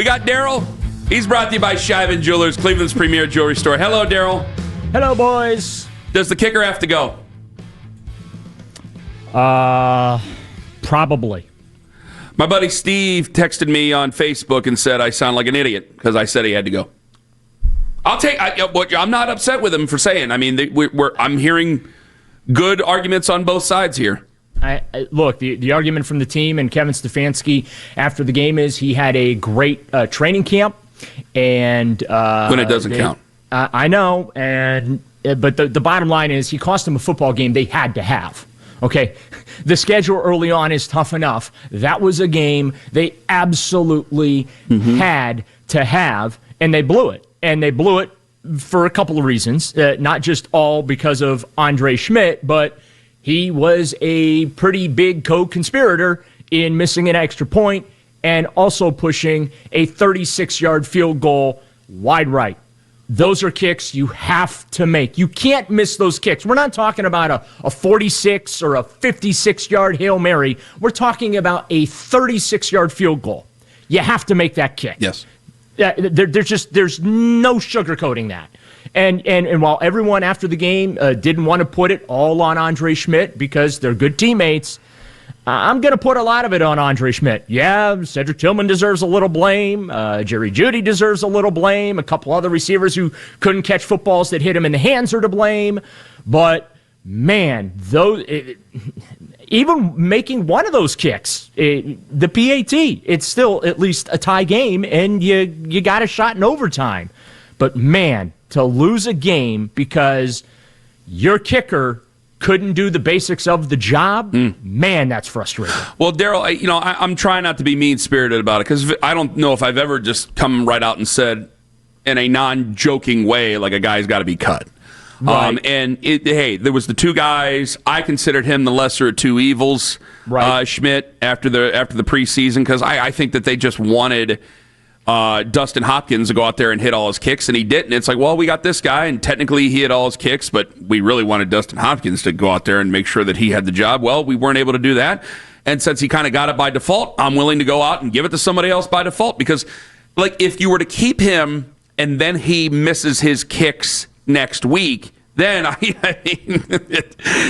We got Daryl. He's brought to you by Shivan Jewelers, Cleveland's premier jewelry store. Hello, Daryl. Hello, boys. Does the kicker have to go? Probably. My buddy Steve texted me on Facebook and said I sound like an idiot because I said he had to go. I'm not upset with him for saying. I mean, I'm hearing good arguments on both sides here. Look, the argument from the team and Kevin Stefanski after the game is he had a great training camp, and when it doesn't count, I know, but the bottom line is he cost them a football game they had to have. Okay, the schedule early on is tough enough. That was a game they absolutely had to have, and they blew it. And they blew it for a couple of reasons, not just all because of Andre Schmidt, but he was a pretty big co-conspirator in missing an extra point and also pushing a 36-yard field goal wide right. Those are kicks you have to make. You can't miss those kicks. We're not talking about a 46 or a 56-yard Hail Mary. We're talking about a 36-yard field goal. You have to make that kick. Yes. There's no sugarcoating that. And while everyone after the game didn't want to put it all on Andre Schmidt because they're good teammates, I'm going to put a lot of it on Andre Schmidt. Yeah, Cedric Tillman deserves a little blame. Jerry Jeudy deserves a little blame. A couple other receivers who couldn't catch footballs that hit him in the hands are to blame. But, man, even making one of those kicks, the PAT, it's still at least a tie game, and you got a shot in overtime. But, man, to lose a game because your kicker couldn't do the basics of the job, man, that's frustrating. Well, Daryl, I'm trying not to be mean-spirited about it because I don't know if I've ever just come right out and said in a non-joking way, like a guy's got to be cut. Right. Hey, there was the two guys. I considered him the lesser of two evils, right. Schmidt, after the preseason, because I think that they just wanted Dustin Hopkins to go out there and hit all his kicks, and he didn't. It's like, well, we got this guy, and technically he hit all his kicks, but we really wanted Dustin Hopkins to go out there and make sure that he had the job. Well, we weren't able to do that, and since he kind of got it by default, I'm willing to go out and give it to somebody else by default, because like if you were to keep him and then he misses his kicks next week, then I mean,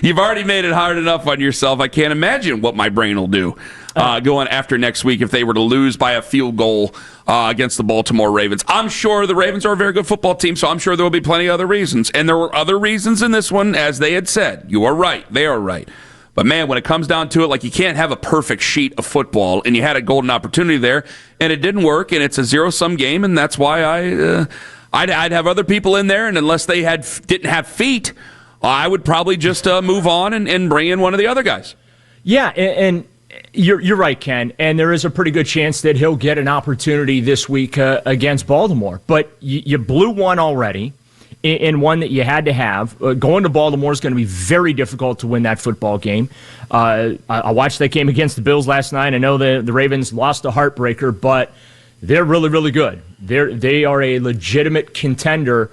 you've already made it hard enough on yourself. I can't imagine what my brain will do going after next week if they were to lose by a field goal against the Baltimore Ravens. I'm sure the Ravens are a very good football team, so I'm sure there will be plenty of other reasons. And there were other reasons in this one, as they had said. You are right. They are right. But, man, when it comes down to it, like you can't have a perfect sheet of football, and you had a golden opportunity there, and it didn't work, and it's a zero-sum game, and that's why I'd have other people in there, and unless they didn't have feet, I would probably just move on and bring in one of the other guys. Yeah, and you're right, Ken, and there is a pretty good chance that he'll get an opportunity this week against Baltimore. But you blew one already, in one that you had to have. Going to Baltimore is going to be very difficult to win that football game. I watched that game against the Bills last night. I know the Ravens lost a heartbreaker, but they're really, really good. They are a legitimate contender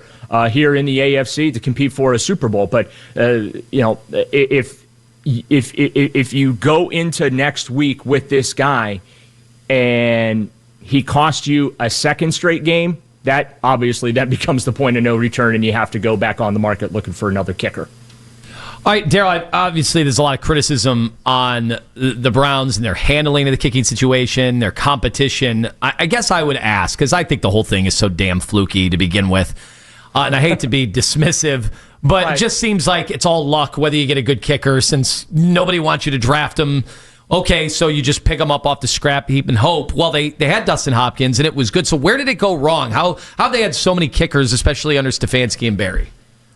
here in the AFC to compete for a Super Bowl. But if you go into next week with this guy and he costs you a second straight game, that becomes the point of no return, and you have to go back on the market looking for another kicker. All right, Daryl, obviously there's a lot of criticism on the Browns and their handling of the kicking situation, their competition. I guess I would ask, because I think the whole thing is so damn fluky to begin with, and I hate to be dismissive, but right. It just seems like it's all luck whether you get a good kicker since nobody wants you to draft them. Okay, so you just pick them up off the scrap heap and hope. Well, they had Dustin Hopkins, and it was good. So where did it go wrong? How they had so many kickers, especially under Stefanski and Barry?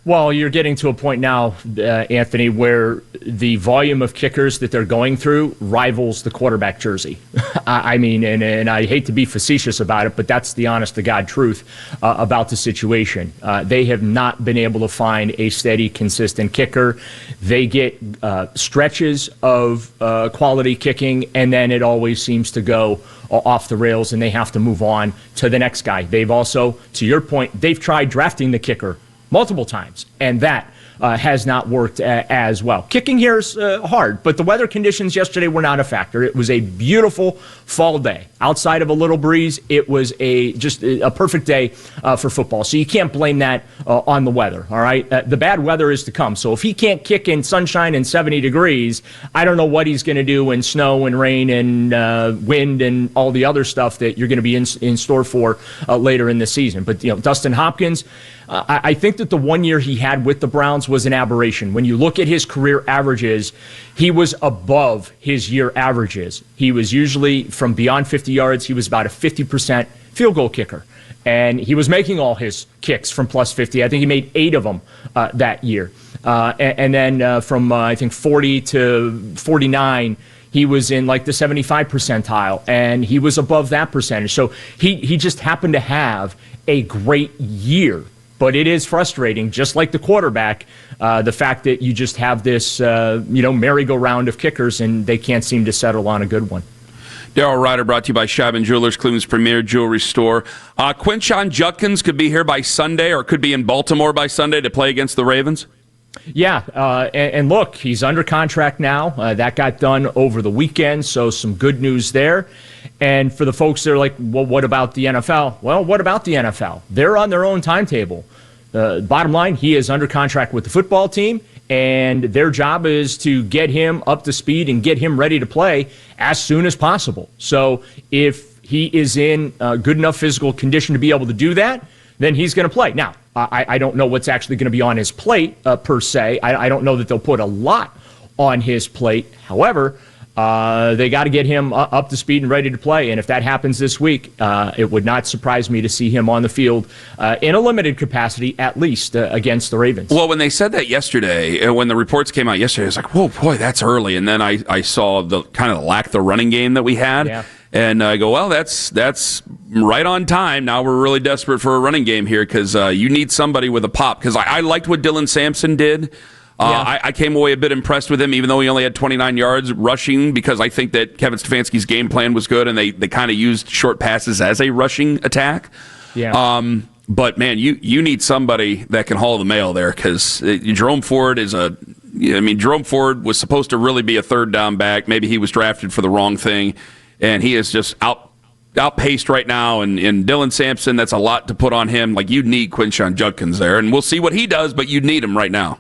Well, you're getting to a point now, Anthony, where the volume of kickers that they're going through rivals the quarterback jersey. I mean, and I hate to be facetious about it, but that's the honest-to-God truth about the situation. They have not been able to find a steady, consistent kicker. They get stretches of quality kicking, and then it always seems to go off the rails, and they have to move on to the next guy. They've also, to your point, they've tried drafting the kicker multiple times, and that has not worked as well. Kicking here is hard, but the weather conditions yesterday were not a factor. It was a beautiful fall day. Outside of a little breeze, it was just a perfect day for football. So you can't blame that on the weather, all right? The bad weather is to come. So if he can't kick in sunshine and 70 degrees, I don't know what he's going to do in snow and rain and wind and all the other stuff that you're going to be in store for later in the season. But, Dustin Hopkins, I think that the 1 year he had with the Browns was an aberration. When you look at his career averages, he was above his year averages. He was usually from beyond 50 yards. He was about a 50% field goal kicker. And he was making all his kicks from plus 50. I think he made 8 of them that year. And then from, I think, 40 to 49, he was in like the 75 percentile, and he was above that percentage. So he just happened to have a great year. But it is frustrating, just like the quarterback, the fact that you just have this, merry-go-round of kickers, and they can't seem to settle on a good one. Daryl Ruiter brought to you by Scheibin Jewelers, Cleveland's premier jewelry store. Quinshon Judkins could be here by Sunday, or could be in Baltimore by Sunday to play against the Ravens. Yeah, and look, he's under contract now. That got done over the weekend, so some good news there. And for the folks that are like, well, what about the NFL? Well, what about the NFL? They're on their own timetable. Bottom line, he is under contract with the football team, and their job is to get him up to speed and get him ready to play as soon as possible. So if he is in good enough physical condition to be able to do that, then he's going to play. Now, I don't know what's actually going to be on his plate per se. I don't know that they'll put a lot on his plate. However, they got to get him up to speed and ready to play. And if that happens this week, it would not surprise me to see him on the field in a limited capacity, at least against the Ravens. Well, when they said that yesterday, when the reports came out yesterday, I was like, whoa, boy, that's early. And then I saw the kind of lack of the running game that we had. Yeah. And I go, well, that's right on time. Now we're really desperate for a running game here because you need somebody with a pop. Because I liked what Dylan Sampson did. I came away a bit impressed with him, even though he only had 29 yards rushing, because I think that Kevin Stefanski's game plan was good, and they kind of used short passes as a rushing attack. Yeah. But, man, you need somebody that can haul the mail there, because Jerome Ford Jerome Ford was supposed to really be a third down back. Maybe he was drafted for the wrong thing, and he is just outpaced right now. And Dylan Sampson, that's a lot to put on him. Like, you'd need Quinshon Judkins there, and we'll see what he does, but you'd need him right now.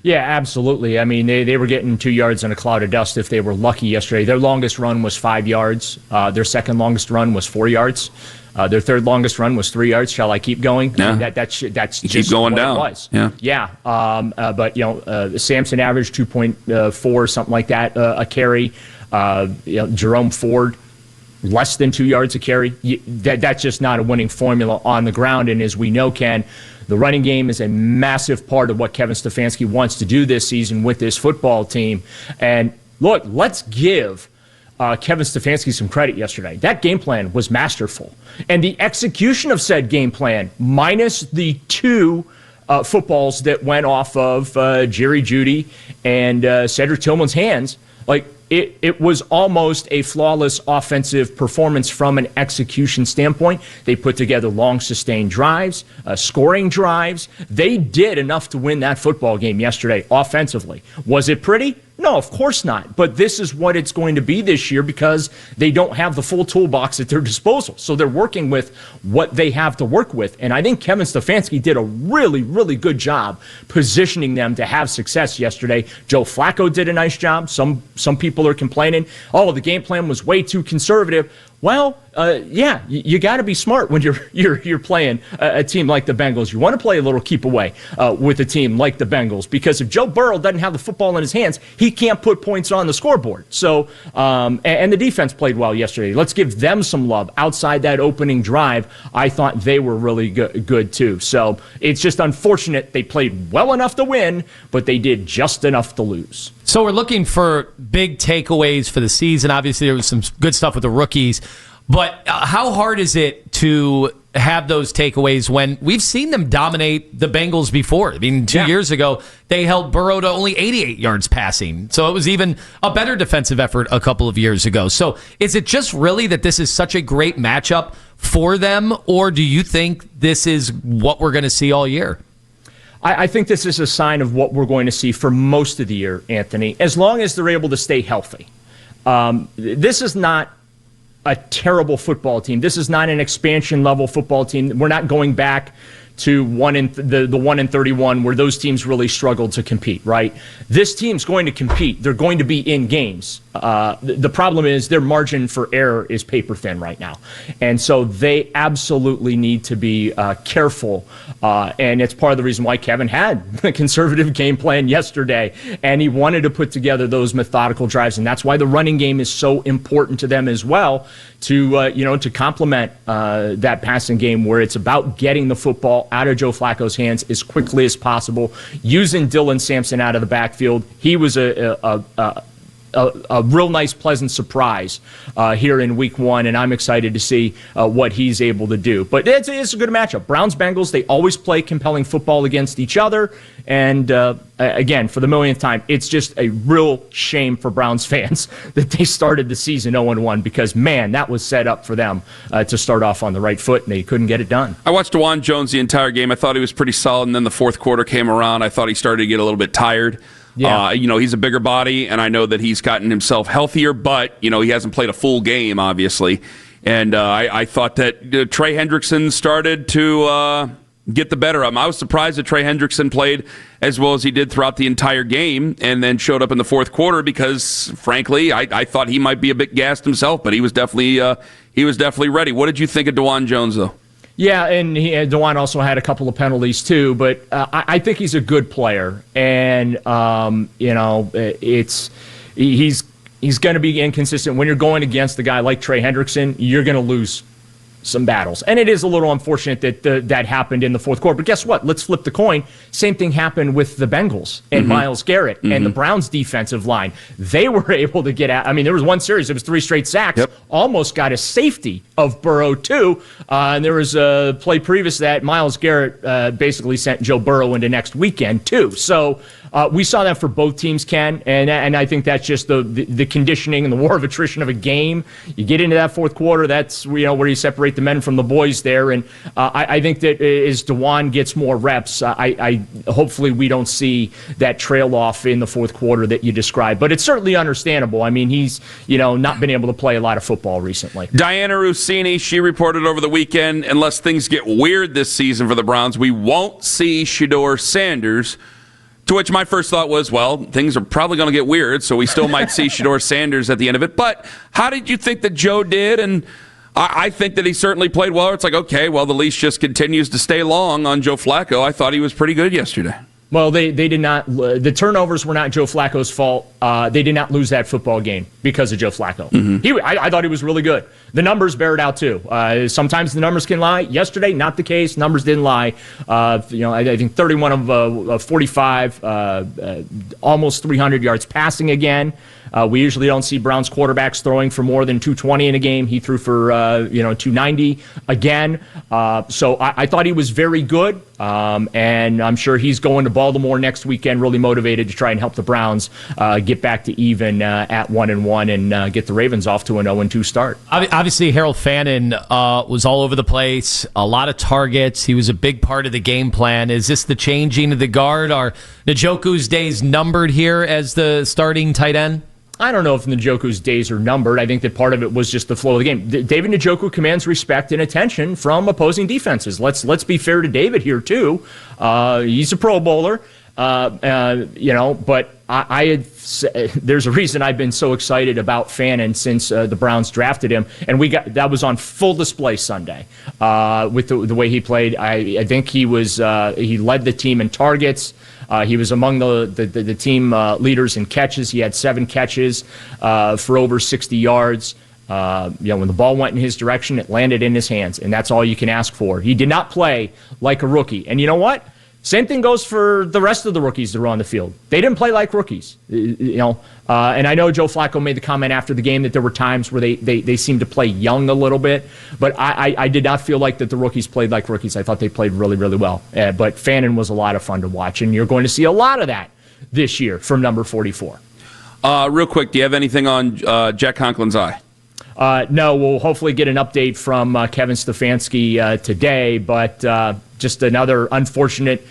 Yeah, absolutely. I mean, they were getting 2 yards in a cloud of dust if they were lucky yesterday. Their longest run was 5 yards. Their second longest run was 4 yards. Their third longest run was 3 yards. Shall I keep going? Yeah. That's just keep going what down. It was. Yeah. But Sampson averaged 2.4, something like that, a carry. Jerome Ford, less than 2 yards a carry. That's just not a winning formula on the ground. And as we know, Ken, the running game is a massive part of what Kevin Stefanski wants to do this season with this football team. And look, let's give Kevin Stefanski some credit yesterday. That game plan was masterful. And the execution of said game plan, minus the 2 footballs that went off of Jerry Jeudy and Cedric Tillman's hands, like, it was almost a flawless offensive performance from an execution standpoint. They put together long, sustained drives, scoring drives. They did enough to win that football game yesterday offensively. Was it pretty? No, of course not. But this is what it's going to be this year because they don't have the full toolbox at their disposal. So they're working with what they have to work with. And I think Kevin Stefanski did a really, really good job positioning them to have success yesterday. Joe Flacco did a nice job. Some people are complaining, the game plan was way too conservative. Well, you got to be smart when you're playing a team like the Bengals. You want to play a little keep away with a team like the Bengals because if Joe Burrow doesn't have the football in his hands, he can't put points on the scoreboard. So, and the defense played well yesterday. Let's give them some love. Outside that opening drive, I thought they were really good too. So it's just unfortunate they played well enough to win, but they did just enough to lose. So we're looking for big takeaways for the season. Obviously, there was some good stuff with the rookies. But how hard is it to have those takeaways when we've seen them dominate the Bengals before? I mean, 2 years ago, they held Burrow to only 88 yards passing. So it was even a better defensive effort a couple of years ago. So is it just really that this is such a great matchup for them, or do you think this is what we're going to see all year? I think this is a sign of what we're going to see for most of the year, Anthony, as long as they're able to stay healthy. This is not a terrible football team. This is not an expansion level football team. We're not going back to the 1-31 where those teams really struggled to compete, right? This team's going to compete. They're going to be in games. The problem is their margin for error is paper thin right now. And so they absolutely need to be careful. And it's part of the reason why Kevin had a conservative game plan yesterday. And he wanted to put together those methodical drives. And that's why the running game is so important to them as well, to complement that passing game where it's about getting the football out of Joe Flacco's hands as quickly as possible, using Dylan Sampson out of the backfield. He was a real nice, pleasant surprise here in week 1, and I'm excited to see what he's able to do. But it's a good matchup. Browns-Bengals, they always play compelling football against each other. And again, for the millionth time, it's just a real shame for Browns fans that they started the season 0-1 because, man, that was set up for them to start off on the right foot, and they couldn't get it done. I watched DeJuan Jones the entire game. I thought he was pretty solid, and then the fourth quarter came around. I thought he started to get a little bit tired. Yeah. He's a bigger body, and I know that he's gotten himself healthier, but, he hasn't played a full game, obviously. And I thought that Trey Hendrickson started to get the better of him. I was surprised that Trey Hendrickson played as well as he did throughout the entire game and then showed up in the fourth quarter because, frankly, I thought he might be a bit gassed himself, but he was definitely ready. What did you think of DeJuan Jones, though? Yeah, and DeJuan also had a couple of penalties too, but I think he's a good player, and he's going to be inconsistent. When you're going against a guy like Trey Hendrickson, you're going to lose some battles, and it is a little unfortunate that that happened in the fourth quarter. But guess what? Let's flip the coin. Same thing happened with the Bengals and Myles Garrett and the Browns defensive line. They were able to get out. I mean, there was one series, it was 3 straight sacks, almost got a safety of Burrow too. And there was a play previous to that. Myles Garrett basically sent Joe Burrow into next weekend too. So we saw that for both teams, Ken, and I think that's just the conditioning and the war of attrition of a game. You get into that fourth quarter, that's where you separate the men from the boys there, and I think that as DeJuan gets more reps, I hopefully we don't see that trail off in the fourth quarter that you described. But it's certainly understandable. I mean, he's not been able to play a lot of football recently. Diana Rossini, she reported over the weekend, unless things get weird this season for the Browns, we won't see Shedeur Sanders. To which my first thought was, well, things are probably going to get weird, so we still might see Shedeur Sanders at the end of it. But how did you think that Joe did? And I think that he certainly played well. It's like, okay, well, the leash just continues to stay long on Joe Flacco. I thought he was pretty good yesterday. Well, they did not. The turnovers were not Joe Flacco's fault. They did not lose that football game because of Joe Flacco. I thought he was really good. The numbers bear it out too. Sometimes the numbers can lie. Yesterday, not the case. Numbers didn't lie. I think 31 of 45, almost 300 yards passing again. We usually don't see Browns quarterbacks throwing for more than 220 in a game. He threw for 290 again. So I thought he was very good, and I'm sure he's going to Baltimore next weekend, really motivated to try and help the Browns get back to even at 1-1 and get the Ravens off to an 0-2 start. Obviously, Harold Fannin was all over the place, a lot of targets. He was a big part of the game plan. Is this the changing of the guard? Are Njoku's days numbered here as the starting tight end? I don't know if Njoku's days are numbered. I think that part of it was just the flow of the game. David Njoku commands respect and attention from opposing defenses. Let's be fair to David here too. He's a Pro Bowler, but there's a reason I've been so excited about Fannin since the Browns drafted him, and that was on full display Sunday with the way he played. I think he led the team in targets. He was among the team leaders in catches. He had 7 catches for over 60 yards. When the ball went in his direction, it landed in his hands, and that's all you can ask for. He did not play like a rookie. And you know what? Same thing goes for the rest of the rookies that were on the field. They didn't play like rookies, and I know Joe Flacco made the comment after the game that there were times where they seemed to play young a little bit, but I did not feel like that the rookies played like rookies. I thought they played really, really well. But Fannin was a lot of fun to watch, and you're going to see a lot of that this year from number 44. Real quick, do you have anything on Jack Conklin's eye? No, we'll hopefully get an update from Kevin Stefanski today, but just another unfortunate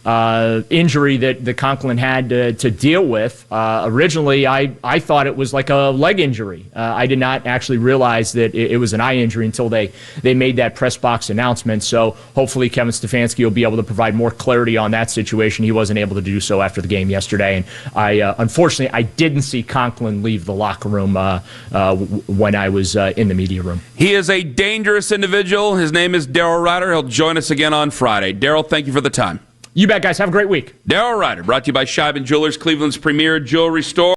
injury that Conklin had to deal with. Originally, I thought it was like a leg injury. I did not actually realize that it was an eye injury until they made that press box announcement. So hopefully Kevin Stefanski will be able to provide more clarity on that situation. He wasn't able to do so after the game yesterday. And unfortunately, I didn't see Conklin leave the locker room when I was in the media room. He is a dangerous individual. His name is Daryl Ruiter. He'll join us again on Friday. Daryl, thank you for the time. You bet, guys. Have a great week. Daryl Ruiter, brought to you by Scheib & Jewelers, Cleveland's premier jewelry store.